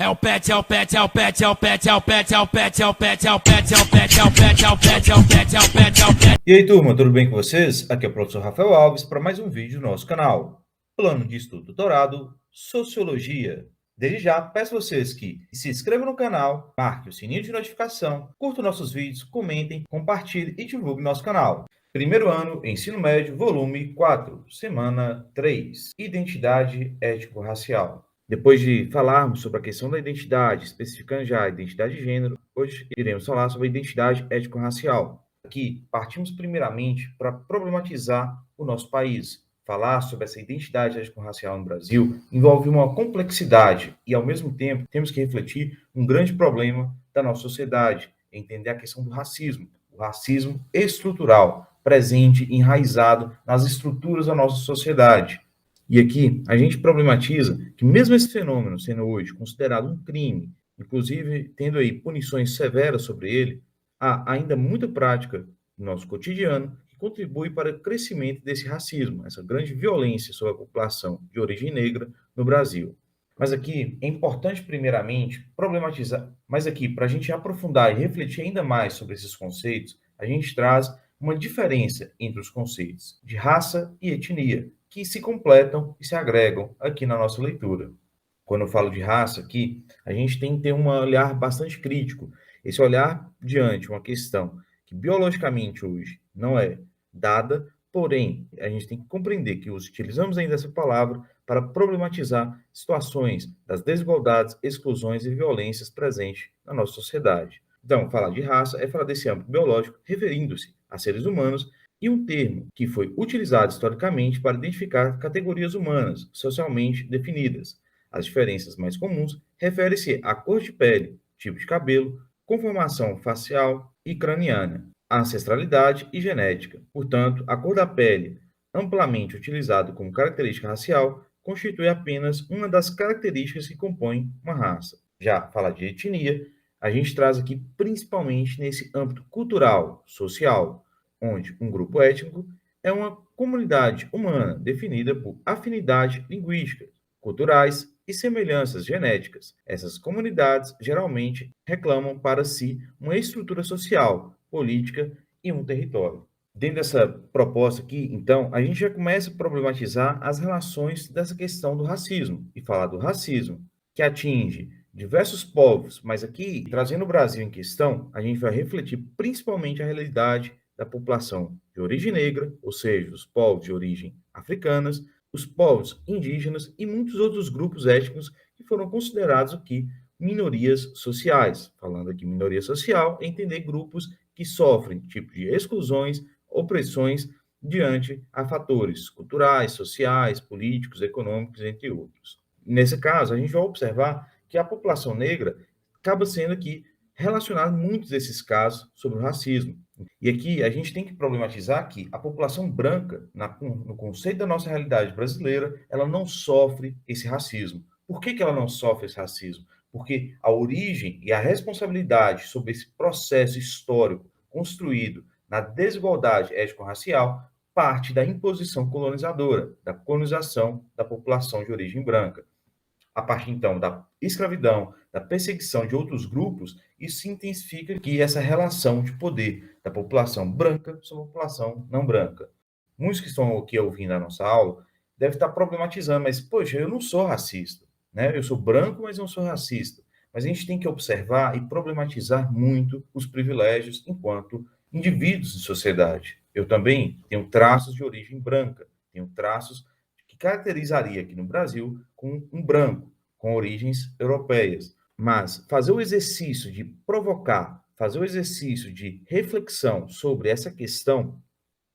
o pet, é o pet, é o pet, é o pet, é o pet, é o pet, é o pet, é o pet, é o pet, é o pet, é o pet, é o pet, é o pet, é o pet. E aí, turma, tudo bem com vocês? Aqui é o professor Rafael Alves para mais um vídeo do nosso canal. Plano de Estudo Doutorado, Sociologia. Desde já, peço a vocês que se inscrevam no canal, marquem o sininho de notificação, curtam nossos vídeos, comentem, compartilhem e divulguem nosso canal. Primeiro ano, Ensino Médio, volume 4, semana 3, Identidade Étnico-Racial. Depois de falarmos sobre a questão da identidade, especificando já a identidade de gênero, hoje iremos falar sobre a identidade étnico-racial. Aqui, partimos primeiramente para problematizar o nosso país. Falar sobre essa identidade étnico-racial no Brasil envolve uma complexidade e, ao mesmo tempo, temos que refletir um grande problema da nossa sociedade, entender a questão do racismo, o racismo estrutural, presente, enraizado nas estruturas da nossa sociedade. E aqui a gente problematiza que mesmo esse fenômeno sendo hoje considerado um crime, inclusive tendo aí punições severas sobre ele, há ainda muita prática no nosso cotidiano que contribui para o crescimento desse racismo, essa grande violência sobre a população de origem negra no Brasil. Mas aqui é importante, primeiramente, problematizar, mas aqui, para a gente aprofundar e refletir ainda mais sobre esses conceitos, a gente traz uma diferença entre os conceitos de raça e etnia, que se completam e se agregam aqui na nossa leitura. Quando eu falo de raça aqui, a gente tem que ter um olhar bastante crítico. Esse olhar diante uma questão que biologicamente hoje não é dada, porém, a gente tem que compreender que utilizamos ainda essa palavra para problematizar situações das desigualdades, exclusões e violências presentes na nossa sociedade. Então, falar de raça é falar desse âmbito biológico, referindo-se a seres humanos, e um termo que foi utilizado historicamente para identificar categorias humanas socialmente definidas. As diferenças mais comuns referem-se à cor de pele, tipo de cabelo, conformação facial e craniana, ancestralidade e genética. Portanto, a cor da pele, amplamente utilizado como característica racial, constitui apenas uma das características que compõem uma raça. Já falar de etnia, a gente traz aqui principalmente nesse âmbito cultural, social, onde um grupo étnico é uma comunidade humana definida por afinidade linguística, culturais e semelhanças genéticas. Essas comunidades geralmente reclamam para si uma estrutura social, política e um território. Dentro dessa proposta aqui, então, a gente já começa a problematizar as relações dessa questão do racismo e falar do racismo, que atinge diversos povos, mas aqui, trazendo o Brasil em questão, a gente vai refletir principalmente a realidade da população de origem negra, ou seja, os povos de origem africanas, os povos indígenas e muitos outros grupos étnicos que foram considerados aqui minorias sociais. Falando aqui minoria social, é entender grupos que sofrem tipo de exclusões, opressões diante a fatores culturais, sociais, políticos, econômicos, entre outros. Nesse caso, a gente vai observar que a população negra acaba sendo aqui relacionada em muitos desses casos sobre o racismo. E aqui a gente tem que problematizar que a população branca, no conceito da nossa realidade brasileira, ela não sofre esse racismo. Por que ela não sofre esse racismo? Porque a origem e a responsabilidade sobre esse processo histórico construído na desigualdade étnico-racial parte da imposição colonizadora, da colonização da população de origem branca. A partir, então, da escravidão, da perseguição de outros grupos, isso intensifica que essa relação de poder da população branca sobre a população não branca. Muitos que estão aqui ouvindo a nossa aula devem estar problematizando, mas, poxa, eu não sou racista, né? Eu sou branco, mas não sou racista. Mas a gente tem que observar e problematizar muito os privilégios enquanto indivíduos de sociedade. Eu também tenho traços de origem branca, tenho traços que caracterizaria aqui no Brasil com um branco, com origens europeias. Mas fazer o exercício de provocar, fazer o exercício de reflexão sobre essa questão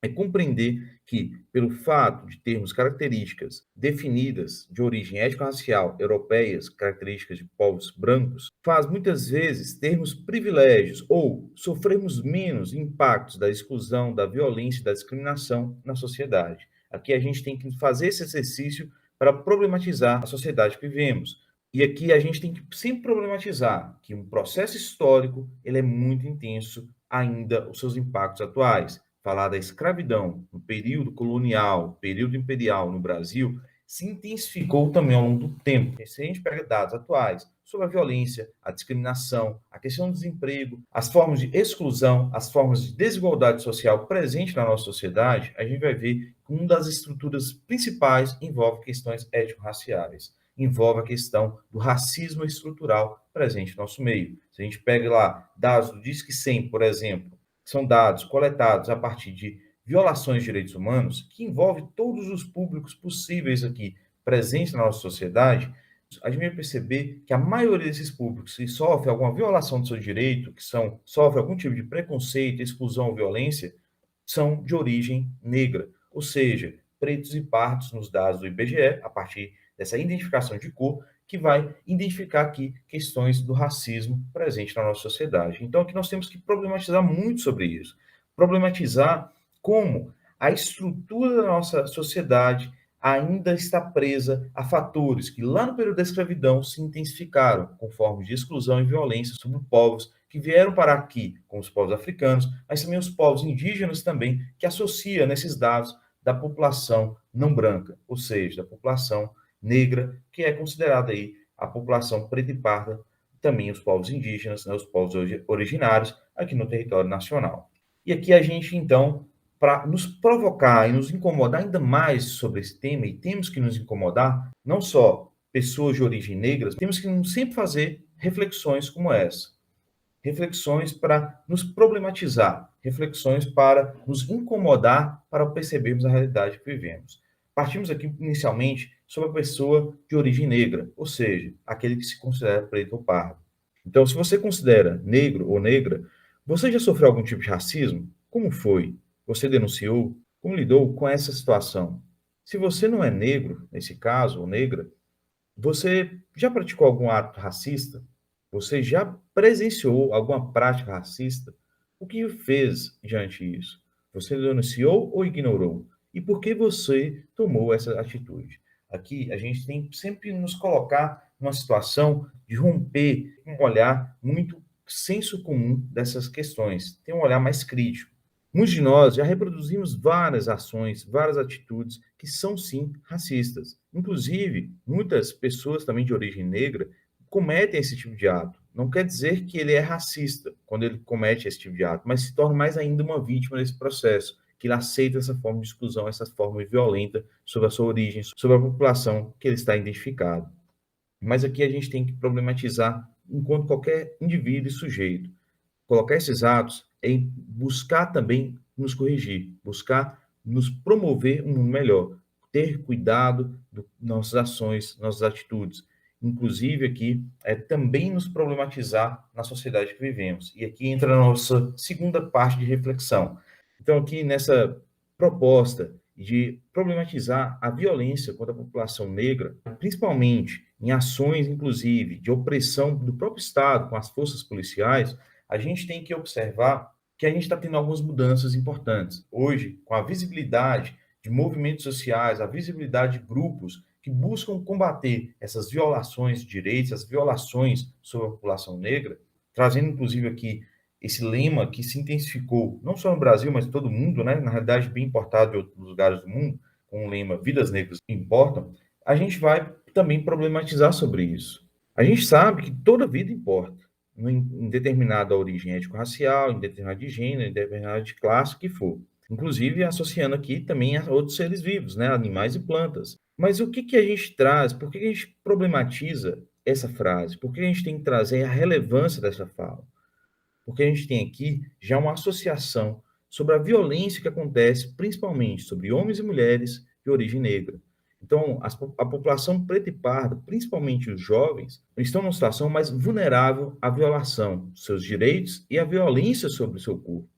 é compreender que, pelo fato de termos características definidas de origem étnico-racial europeias, características de povos brancos, faz muitas vezes termos privilégios ou sofrermos menos impactos da exclusão, da violência e da discriminação na sociedade. Aqui a gente tem que fazer esse exercício para problematizar a sociedade que vivemos. E aqui a gente tem que sempre problematizar que um processo histórico ele é muito intenso ainda os seus impactos atuais. Falar da escravidão no período colonial, período imperial no Brasil, se intensificou também ao longo do tempo. Se a gente pega dados atuais sobre a violência, a discriminação, a questão do desemprego, as formas de exclusão, as formas de desigualdade social presentes na nossa sociedade, a gente vai ver que uma das estruturas principais envolve questões étnico-raciais, envolve a questão do racismo estrutural presente no nosso meio. Se a gente pega lá dados do Disque 100, por exemplo, que são dados coletados a partir de violações de direitos humanos, que envolve todos os públicos possíveis aqui presentes na nossa sociedade, a gente vai perceber que a maioria desses públicos que sofre alguma violação do seu direito, que sofre algum tipo de preconceito, exclusão ou violência, são de origem negra, ou seja, pretos e pardos nos dados do IBGE, a partir dessa identificação de cor, que vai identificar aqui questões do racismo presente na nossa sociedade. Então, aqui nós temos que problematizar muito sobre isso. Problematizar como a estrutura da nossa sociedade ainda está presa a fatores que lá no período da escravidão se intensificaram, com formas de exclusão e violência sobre povos que vieram para aqui, como os povos africanos, mas também os povos indígenas também, que associa nesses dados da população não branca, ou seja, da população negra, que é considerada aí a população preta e parda, também os povos indígenas, né, os povos originários aqui no território nacional. E aqui a gente, então, para nos provocar e nos incomodar ainda mais sobre esse tema, e temos que nos incomodar, não só pessoas de origem negra, temos que sempre fazer reflexões como essa. Reflexões para nos problematizar, reflexões para nos incomodar, para percebermos a realidade que vivemos. Partimos aqui inicialmente sobre a pessoa de origem negra, ou seja, aquele que se considera preto ou pardo. Então, se você considera negro ou negra, você já sofreu algum tipo de racismo? Como foi? Você denunciou? Como lidou com essa situação? Se você não é negro, nesse caso, ou negra, você já praticou algum ato racista? Você já presenciou alguma prática racista? O que fez diante disso? Você denunciou ou ignorou? E por que você tomou essa atitude? Aqui a gente tem que sempre nos colocar numa situação de romper um olhar muito senso comum dessas questões, ter um olhar mais crítico. Muitos de nós já reproduzimos várias ações, várias atitudes que são, sim, racistas. Inclusive, muitas pessoas também de origem negra cometem esse tipo de ato. Não quer dizer que ele é racista quando ele comete esse tipo de ato, mas se torna mais ainda uma vítima desse processo, que ele aceita essa forma de exclusão, essa forma violenta sobre a sua origem, sobre a população que ele está identificado. Mas aqui a gente tem que problematizar enquanto qualquer indivíduo e sujeito. Colocar esses atos é buscar também nos corrigir, buscar nos promover um mundo melhor, ter cuidado das nossas ações, nossas atitudes. Inclusive aqui, também nos problematizar na sociedade que vivemos. E aqui entra a nossa segunda parte de reflexão. Então, aqui nessa proposta de problematizar a violência contra a população negra, principalmente em ações, inclusive, de opressão do próprio Estado com as forças policiais, a gente tem que observar que a gente está tendo algumas mudanças importantes. Hoje, com a visibilidade de movimentos sociais, a visibilidade de grupos que buscam combater essas violações de direitos, as violações sobre a população negra, trazendo inclusive aqui esse lema que se intensificou, não só no Brasil, mas em todo o mundo, né? Na realidade, bem importado de outros lugares do mundo, com o lema Vidas Negras Importam, a gente vai também problematizar sobre isso. A gente sabe que toda vida importa, em determinada origem étnico-racial, em determinado de gênero, em determinado de classe, que for. Inclusive associando aqui também a outros seres vivos, né? Animais e plantas. Mas o que a gente traz? Por que a gente problematiza essa frase? Por que a gente tem que trazer a relevância dessa fala? Porque a gente tem aqui já uma associação sobre a violência que acontece, principalmente sobre homens e mulheres de origem negra. Então, a população preta e parda, principalmente os jovens, estão numa situação mais vulnerável à violação dos seus direitos e à violência sobre o seu corpo.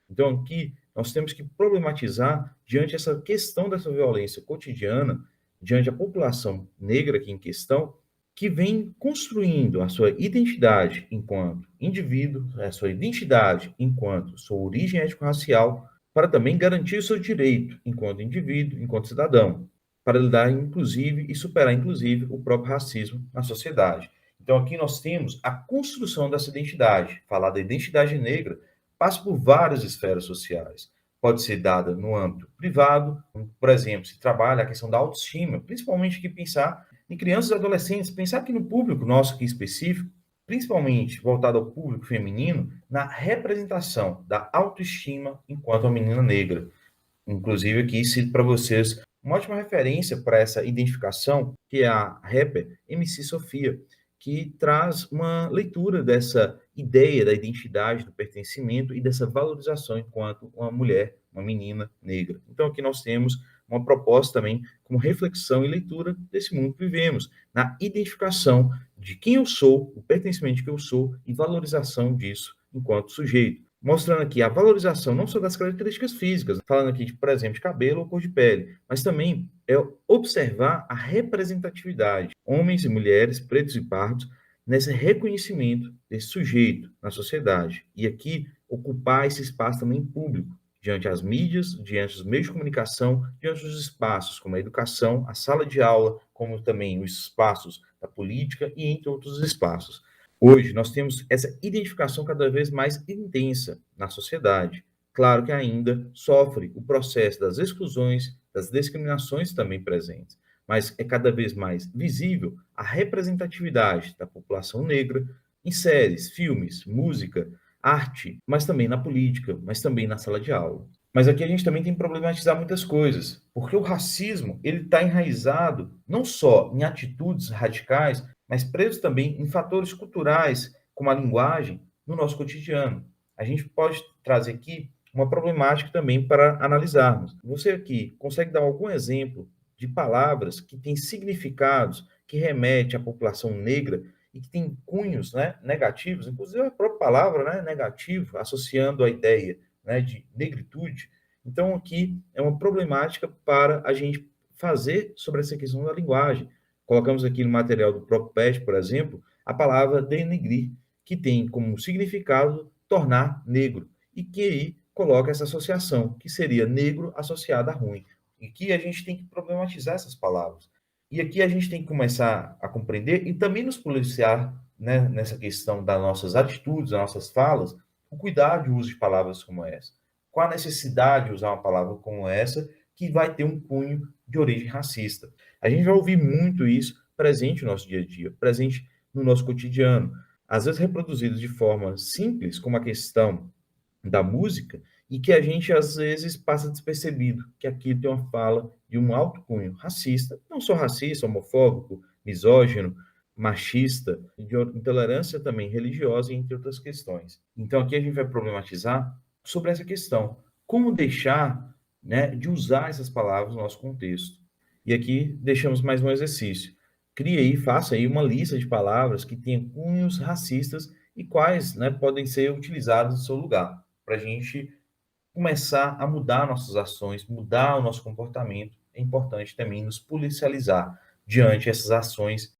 Então, aqui, nós temos que problematizar diante dessa questão dessa violência cotidiana, diante da população negra aqui em questão, que vem construindo a sua identidade enquanto indivíduo, a sua identidade enquanto sua origem étnico-racial, para também garantir o seu direito enquanto indivíduo, enquanto cidadão, para lidar, inclusive, e superar, inclusive, o próprio racismo na sociedade. Então, aqui nós temos a construção dessa identidade. Falar da identidade negra passa por várias esferas sociais. pode ser dada no âmbito privado, por exemplo, se trabalha a questão da autoestima, principalmente que pensar em crianças e adolescentes, pensar aqui no público nosso aqui específico, principalmente voltado ao público feminino, na representação da autoestima enquanto uma menina negra. Inclusive, aqui cito para vocês uma ótima referência para essa identificação, que é a rapper MC Sofia, que traz uma leitura dessa ideia da identidade, do pertencimento e dessa valorização enquanto uma mulher, uma menina negra. Então, aqui nós temos uma proposta também como reflexão e leitura desse mundo que vivemos, na identificação de quem eu sou, o pertencimento que eu sou e valorização disso enquanto sujeito. Mostrando aqui a valorização não só das características físicas, falando aqui, por exemplo, de cabelo ou cor de pele, mas também é observar a representatividade, homens e mulheres, pretos e pardos, nesse reconhecimento desse sujeito na sociedade. E aqui, ocupar esse espaço também público, diante das mídias, diante dos meios de comunicação, diante dos espaços, como a educação, a sala de aula, como também os espaços da política e entre outros espaços. Hoje, nós temos essa identificação cada vez mais intensa na sociedade. Claro que ainda sofre o processo das exclusões, das discriminações também presentes, mas é cada vez mais visível a representatividade da população negra em séries, filmes, música, arte, mas também na política, mas também na sala de aula. Mas aqui a gente também tem que problematizar muitas coisas, porque o racismo ele está enraizado não só em atitudes radicais, mas preso também em fatores culturais, como a linguagem, no nosso cotidiano. A gente pode trazer aqui uma problemática também para analisarmos. Você aqui consegue dar algum exemplo de palavras que têm significados que remetem à população negra e que têm cunhos, né, negativos, inclusive a própria palavra, né, negativo, associando a ideia, né, de negritude. Então, aqui é uma problemática para a gente fazer sobre essa questão da linguagem. Colocamos aqui no material do próprio PET, por exemplo, a palavra denegrir, que tem como significado tornar negro, e que aí coloca essa associação, que seria negro associado a ruim. E que a gente tem que problematizar essas palavras. E aqui a gente tem que começar a compreender e também nos policiar, né, nessa questão das nossas atitudes, das nossas falas, o cuidado de uso de palavras como essa. Qual a necessidade de usar uma palavra como essa que vai ter um cunho de origem racista? A gente vai ouvir muito isso presente no nosso dia a dia, presente no nosso cotidiano, às vezes reproduzido de forma simples, como a questão da música, e que a gente às vezes passa despercebido, que aqui tem uma fala de um alto cunho racista, não só racista, homofóbico, misógino, machista, de intolerância também religiosa, entre outras questões. Então aqui a gente vai problematizar sobre essa questão, como deixar, né, de usar essas palavras no nosso contexto. E aqui deixamos mais um exercício. Crie aí, faça aí uma lista de palavras que tenham cunhos racistas e quais, né, podem ser utilizadas no seu lugar, para a gente começar a mudar nossas ações, mudar o nosso comportamento. É importante também nos policializar diante dessas ações.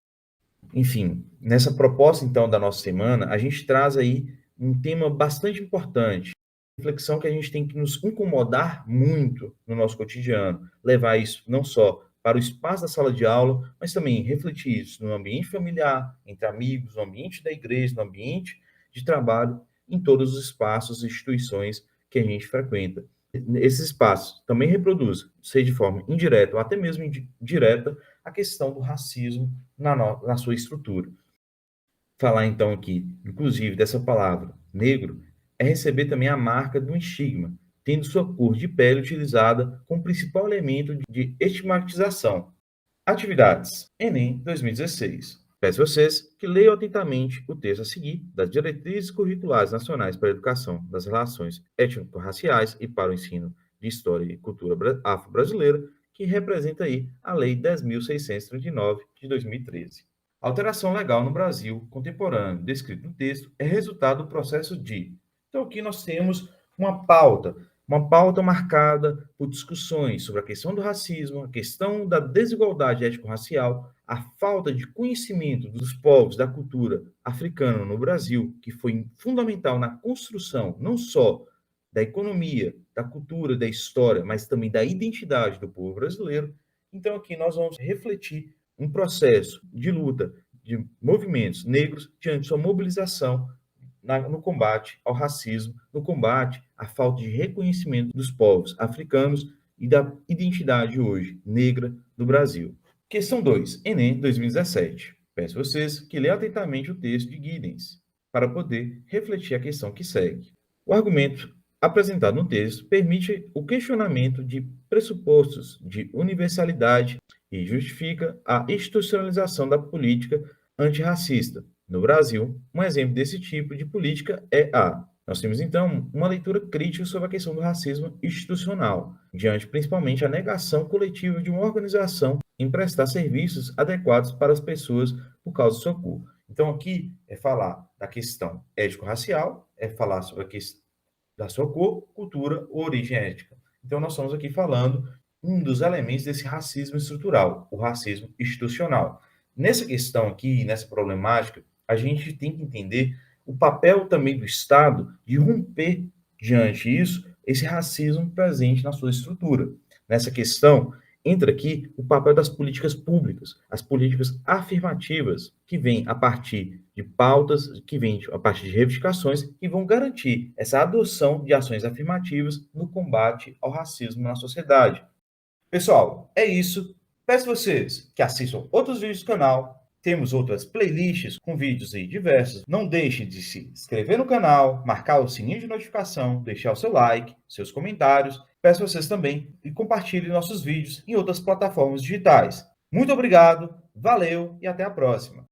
Enfim, nessa proposta, então, da nossa semana, a gente traz aí um tema bastante importante, reflexão que a gente tem que nos incomodar muito no nosso cotidiano, levar isso não só para o espaço da sala de aula, mas também refletir isso no ambiente familiar, entre amigos, no ambiente da igreja, no ambiente de trabalho, em todos os espaços e instituições que a gente frequenta. Esses espaços também reproduzem, seja de forma indireta ou até mesmo direta, a questão do racismo na sua estrutura. Falar então aqui, inclusive, dessa palavra, negro, é receber também a marca do estigma, tendo sua cor de pele utilizada como principal elemento de estigmatização. Atividades. Enem 2016. Peço a vocês que leiam atentamente o texto a seguir das Diretrizes Curriculares Nacionais para a Educação das Relações Étnico-Raciais e para o Ensino de História e Cultura Afro-Brasileira, que representa aí a Lei 10.639 de 2013. A alteração legal no Brasil contemporâneo, descrito no texto, é resultado do processo de... Então, aqui nós temos uma pauta marcada por discussões sobre a questão do racismo, a questão da desigualdade étnico-racial, a falta de conhecimento dos povos da cultura africana no Brasil, que foi fundamental na construção não só da economia, da cultura, da história, mas também da identidade do povo brasileiro. Então, aqui nós vamos refletir um processo de luta de movimentos negros diante de sua mobilização no combate ao racismo, no combate à falta de reconhecimento dos povos africanos e da identidade hoje negra do Brasil. Questão 2, Enem 2017. Peço a vocês que leiam atentamente o texto de Giddens para poder refletir a questão que segue. O argumento apresentado no texto permite o questionamento de pressupostos de universalidade e justifica a institucionalização da política antirracista. No Brasil, um exemplo desse tipo de política é a. Nós temos, então, uma leitura crítica sobre a questão do racismo institucional, diante principalmente a negação coletiva de uma organização em prestar serviços adequados para as pessoas por causa do sua cor. Então, aqui é falar da questão étnico-racial, é falar sobre a questão da sua cor, cultura ou origem étnica. Então, nós estamos aqui falando um dos elementos desse racismo estrutural, o racismo institucional. Nessa questão aqui, nessa problemática, a gente tem que entender o papel também do Estado de romper diante disso esse racismo presente na sua estrutura. Nessa questão, entra aqui o papel das políticas públicas, as políticas afirmativas, que vêm a partir de pautas, que vêm a partir de reivindicações, que vão garantir essa adoção de ações afirmativas no combate ao racismo na sociedade. Pessoal, é isso. Peço a vocês que assistam outros vídeos do canal. Temos outras playlists com vídeos aí diversos. Não deixe de se inscrever no canal, marcar o sininho de notificação, deixar o seu like, seus comentários. Peço a vocês também que compartilhem nossos vídeos em outras plataformas digitais. Muito obrigado, valeu e até a próxima.